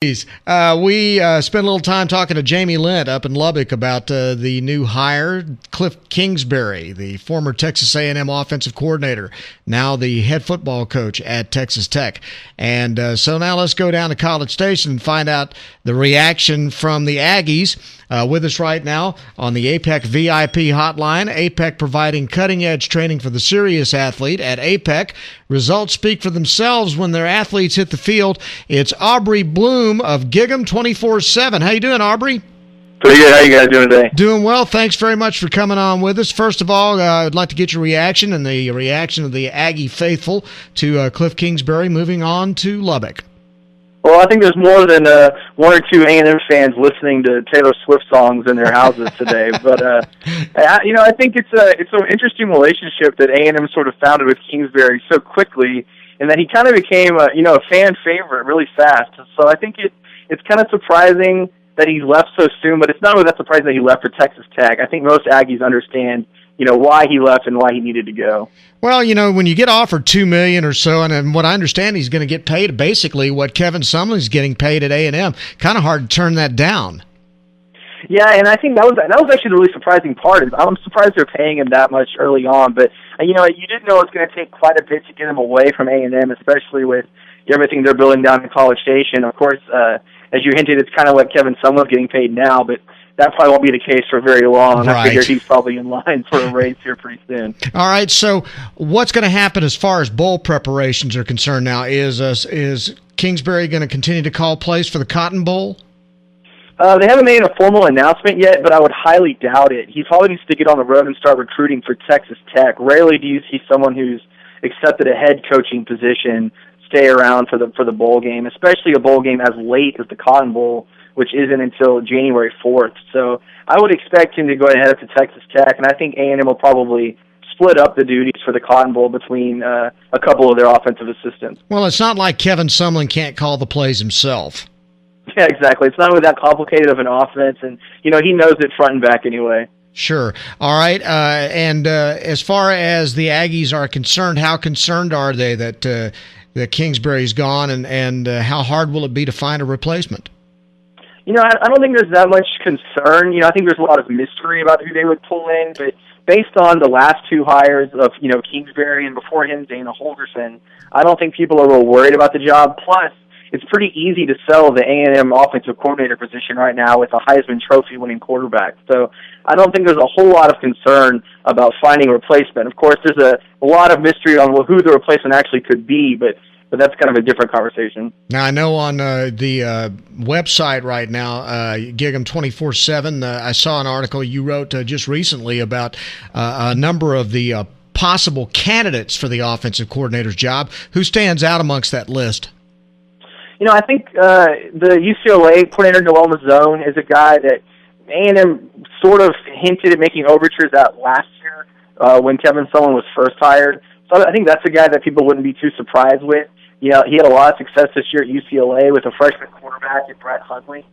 We spent a little time talking to Jamie Lent up in Lubbock about the new hire, Cliff Kingsbury, the former Texas A&M offensive coordinator, now the head football coach at Texas Tech. And so now let's go down to College Station and find out the reaction from the Aggies. With us right now on the APEC VIP hotline, APEC providing cutting-edge training for the serious athlete at APEC. Results speak for themselves when their athletes hit the field. It's Aubrey Bloom of Gig'em 24/7. How you doing, Aubrey? Pretty good. How you guys doing today? Doing well. Thanks very much for coming on with us. First of all, I'd like to get your reaction and the reaction of the Aggie faithful to Cliff Kingsbury moving on to Lubbock. Well, I think there's more than one or two A&M fans listening to Taylor Swift songs in their houses today. But I think it's an interesting relationship that A&M sort of founded with Kingsbury so quickly, and that he kind of became a fan favorite really fast. So I think it's kind of surprising that he left so soon, but it's not really that surprising that he left for Texas Tech. I think most Aggies understand why he left and why he needed to go. Well, when you get offered $2 million or so, and what I understand, he's going to get paid basically what Kevin Sumlin's getting paid at A&M. Kind of hard to turn that down. Yeah, and I think that was actually the really surprising part. I'm surprised they're paying him that much early on, but you didn't know it's going to take quite a bit to get him away from A&M, especially with everything they're building down in College Station. Of course, as you hinted, it's kind of what Kevin Sumlin's getting paid now, but that probably won't be the case for very long. Right. I figure he's probably in line for a raise here pretty soon. All right, so what's going to happen as far as bowl preparations are concerned now? Is Kingsbury going to continue to call plays for the Cotton Bowl? They haven't made a formal announcement yet, but I would highly doubt it. He probably needs to get on the road and start recruiting for Texas Tech. Rarely do you see someone who's accepted a head coaching position stay around for the bowl game, especially a bowl game as late as the Cotton Bowl, which isn't until January 4th. So I would expect him to go ahead up to Texas Tech, and I think A&M will probably split up the duties for the Cotton Bowl between a couple of their offensive assistants. Well, it's not like Kevin Sumlin can't call the plays himself. Yeah, exactly. It's not really that complicated of an offense, and he knows it front and back anyway. Sure. All right. And as far as the Aggies are concerned, how concerned are they that Kingsbury's gone, and how hard will it be to find a replacement? I don't think there's that much concern. I think there's a lot of mystery about who they would pull in, but based on the last two hires of, Kingsbury and before him, Dana Holgorsen, I don't think people are real worried about the job. Plus, it's pretty easy to sell the A&M offensive coordinator position right now with a Heisman Trophy winning quarterback. So I don't think there's a whole lot of concern about finding a replacement. Of course, there's a lot of mystery on who the replacement actually could be, but that's kind of a different conversation. Now, I know on the website right now, Gig'em 24/7, I saw an article you wrote just recently about a number of the possible candidates for the offensive coordinator's job. Who stands out amongst that list? I think the UCLA coordinator, Noel Mazzone, is a guy that A&M sort of hinted at making overtures at last year when Kevin Sumlin was first hired. So I think that's a guy that people wouldn't be too surprised with. He had a lot of success this year at UCLA with a freshman quarterback at Brett Hundley.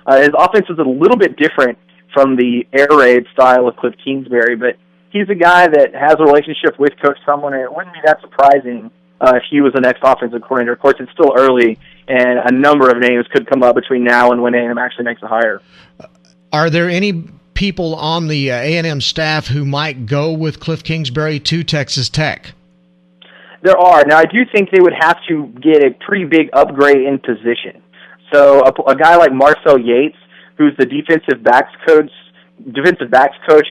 His offense is a little bit different from the air raid style of Cliff Kingsbury, but he's a guy that has a relationship with Coach Sumlin, and it wouldn't be that surprising if he was the next offensive coordinator. Of course, it's still early, and a number of names could come up between now and when A&M actually makes a hire. Are there any people on the A&M staff who might go with Cliff Kingsbury to Texas Tech? There are. Now, I do think they would have to get a pretty big upgrade in position. So a guy like Marcel Yates, who's the defensive backs coach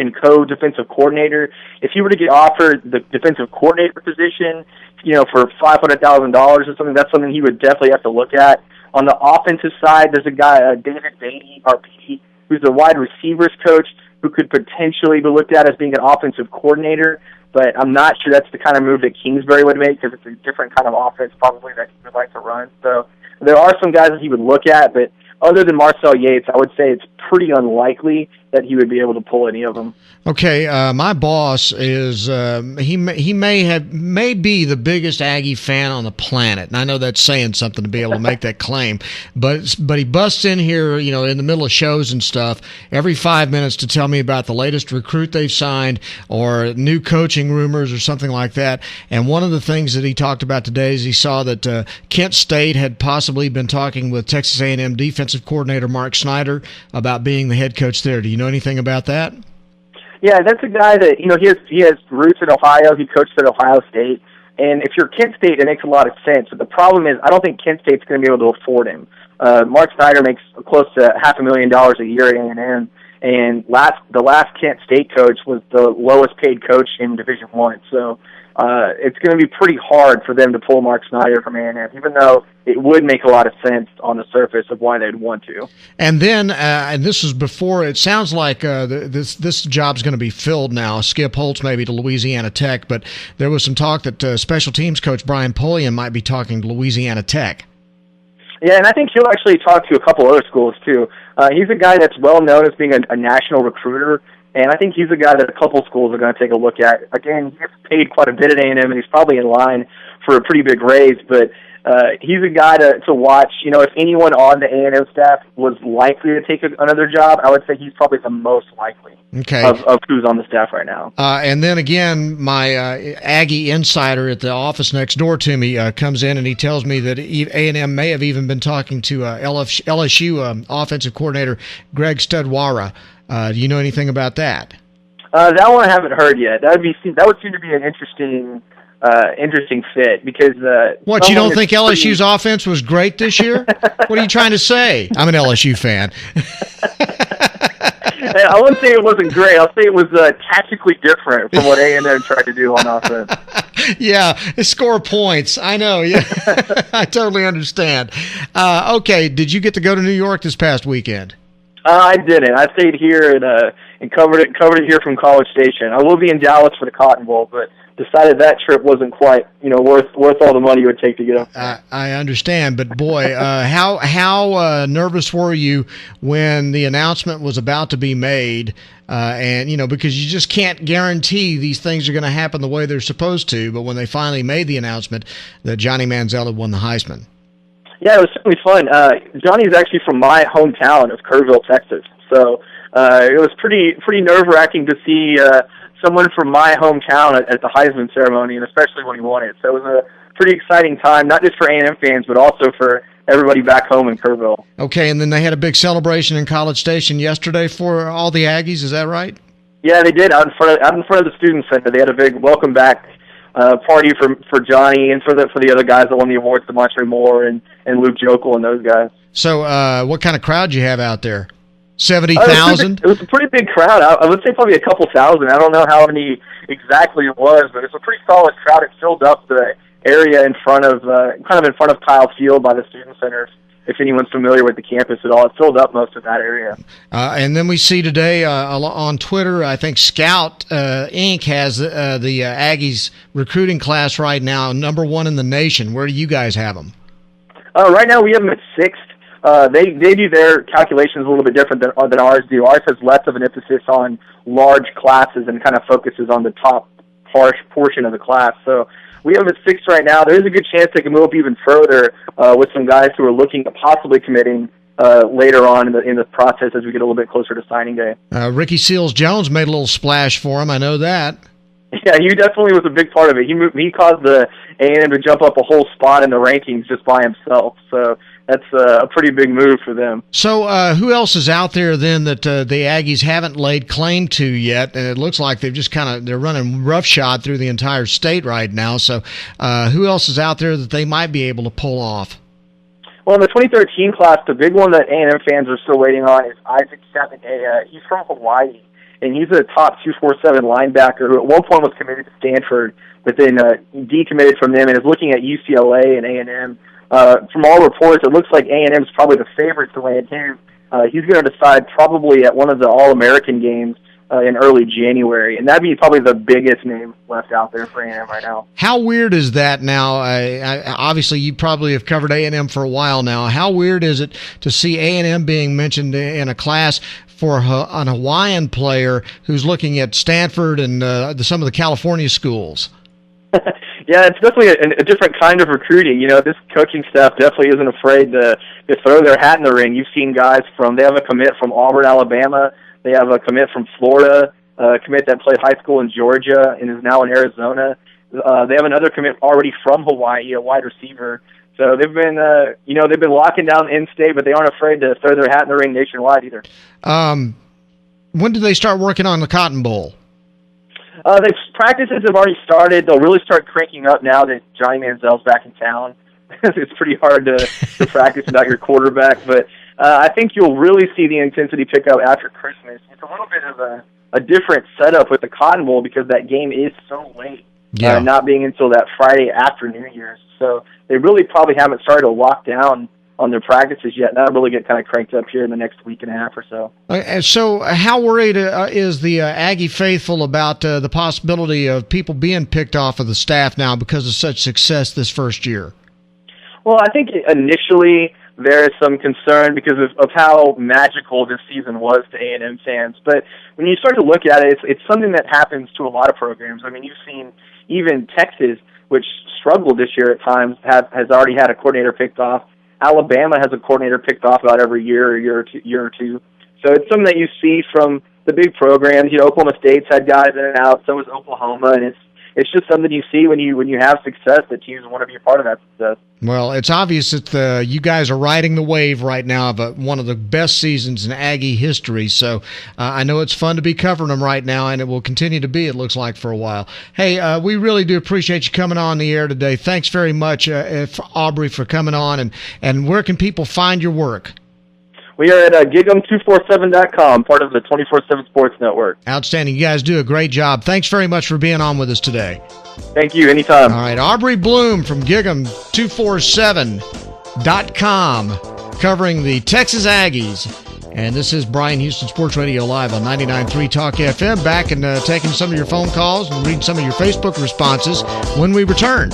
and co-defensive coordinator, if he were to get offered the defensive coordinator position, for $500,000 or something, that's something he would definitely have to look at. On the offensive side, there's a guy, David Beatty, RP, who's a wide receivers coach who could potentially be looked at as being an offensive coordinator, but I'm not sure that's the kind of move that Kingsbury would make because it's a different kind of offense probably that he would like to run. So there are some guys that he would look at, but other than Marcel Yates, I would say it's pretty unlikely that he would be able to pull any of them. Okay, my boss is he may be the biggest Aggie fan on the planet, and I know that's saying something to be able to make that claim. But he busts in here, in the middle of shows and stuff, every 5 minutes to tell me about the latest recruit they've signed or new coaching rumors or something like that. And one of the things that he talked about today is he saw that Kent State had possibly been talking with Texas A&M defensive coordinator Mark Snyder about being the head coach there. Do you know anything about that? Yeah, that's a guy that, he has roots in Ohio. He coached at Ohio State. And if you're Kent State, it makes a lot of sense. But the problem is I don't think Kent State's going to be able to afford him. Mark Snyder makes close to $500,000 a year at A&M. And the last Kent State coach was the lowest paid coach in Division I. So it's going to be pretty hard for them to pull Mark Snyder from A&M, even though it would make a lot of sense on the surface of why they'd want to. And then, and this was before, it sounds like this job's going to be filled now. Skip Holtz maybe to Louisiana Tech, but there was some talk that special teams coach Bryan might be talking to Louisiana Tech. Yeah, and I think he'll actually talk to a couple other schools, too. He's a guy that's well known as being a national recruiter, and I think he's a guy that a couple schools are going to take a look at. Again, he gets paid quite a bit at A&M, and he's probably in line for a pretty big raise, but he's a guy to watch. If anyone on the A&M staff was likely to take another job, I would say he's probably the most likely of who's on the staff right now. And then again, my Aggie insider at the office next door to me comes in and he tells me that A&M may have even been talking to LSU offensive coordinator Greg Studwara. Do you know anything about that? That one I haven't heard yet. That would seem to be an interesting fit because what, you don't think LSU's offense was great this year? What are you trying to say? I'm an LSU fan. I wouldn't say it wasn't great. I'll say it was tactically different from what A&M tried to do on offense. Yeah, score points. I know. Yeah, I totally understand. Okay, did you get to go to New York this past weekend? I didn't. I stayed here and covered it here from College Station. I will be in Dallas for the Cotton Bowl, but decided that trip wasn't quite worth all the money it would take to get up. I understand, but boy, how nervous were you when the announcement was about to be made? And because you just can't guarantee these things are going to happen the way they're supposed to. But when they finally made the announcement that Johnny Manziel had won the Heisman. Yeah, it was certainly fun. Johnny's actually from my hometown of Kerrville, Texas. So it was pretty nerve-wracking to see someone from my hometown at the Heisman ceremony, and especially when he won it. So it was a pretty exciting time, not just for A&M fans, but also for everybody back home in Kerrville. Okay, and then they had a big celebration in College Station yesterday for all the Aggies. Is that right? Yeah, they did. Out in front of the Student Center, they had a big welcome back party for Johnny and for the other guys that won the awards, DeMontre Moore and Luke Jokel and those guys. So what kind of crowd do you have out there? 70,000? It was a pretty big crowd. I would say probably a couple thousand. I don't know how many exactly it was, but it's a pretty solid crowd. It filled up the area in front of Kyle Field by the Student Center. If anyone's familiar with the campus at all, it filled up most of that area. And then we see today on Twitter, I think Scout Inc. has the Aggies recruiting class right now, number 1 in the nation. Where do you guys have them? Right now we have them at 6th. They do their calculations a little bit different than ours do. Ours has less of an emphasis on large classes and kind of focuses on the top portion of the class. So we have them at 6 right now. There is a good chance they can move up even further with some guys who are looking at possibly committing later on in the process as we get a little bit closer to signing day. Ricky Seals-Jones made a little splash for him. I know that. Yeah, he definitely was a big part of it. He caused the A&M to jump up a whole spot in the rankings just by himself. So that's a pretty big move for them. So who else is out there then that the Aggies haven't laid claim to yet? And it looks like they've just they're running roughshod through the entire state right now. So who else is out there that they might be able to pull off? Well, in the 2013 class, the big one that A&M fans are still waiting on is Isaac Savage. He's from Hawaii, and he's a top 247 linebacker who at one point was committed to Stanford, but then decommitted from them and is looking at UCLA and A&M. From all reports, it looks like A&M is probably the favorite to land him. He's going to decide probably at one of the All-American games in early January, and that'd be probably the biggest name left out there for A&M right now. How weird is that now? Obviously, you probably have covered A&M for a while now. How weird is it to see A&M being mentioned in a class for an Hawaiian player who's looking at Stanford and some of the California schools? Yeah, it's definitely a different kind of recruiting. This coaching staff definitely isn't afraid to throw their hat in the ring. You've seen guys they have a commit from Auburn, Alabama. They have a commit from Florida, a commit that played high school in Georgia and is now in Arizona. They have another commit already from Hawaii, a wide receiver. So they've been, they've been locking down in-state, but they aren't afraid to throw their hat in the ring nationwide either. When do they start working on the Cotton Bowl? The practices have already started. They'll really start cranking up now that Johnny Manziel's back in town. It's pretty hard to practice without your quarterback, but I think you'll really see the intensity pick up after Christmas. It's a little bit of a different setup with the Cotton Bowl because that game is so late, not being until that Friday after New Year's. So they really probably haven't started to lock down on their practices yet. That'll really get kind of cranked up here in the next week and a half or so. So how worried is the Aggie faithful about the possibility of people being picked off of the staff now because of such success this first year? Well, I think initially there is some concern because of how magical this season was to A&M fans. But when you start to look at it, it's something that happens to a lot of programs. I mean, you've seen even Texas, which struggled this year at times, has already had a coordinator picked off. Alabama has a coordinator picked off about every year or two. So it's something that you see from the big programs. Oklahoma State's had guys in and out. So has Oklahoma, and it's just something you see when you have success that teams want to be a part of that success. Well, it's obvious that you guys are riding the wave right now of one of the best seasons in Aggie history. So I know it's fun to be covering them right now, and it will continue to be, it looks like, for a while. Hey, we really do appreciate you coming on the air today. Thanks very much, Aubrey, for coming on. And where can people find your work? We are at gig'em247.com, part of the 24/7 Sports Network. Outstanding. You guys do a great job. Thanks very much for being on with us today. Thank you. Anytime. All right. Aubrey Bloom from gig'em247.com covering the Texas Aggies. And this is Bryan Houston Sports Radio Live on 99.3 Talk FM. Back and taking some of your phone calls and reading some of your Facebook responses when we return.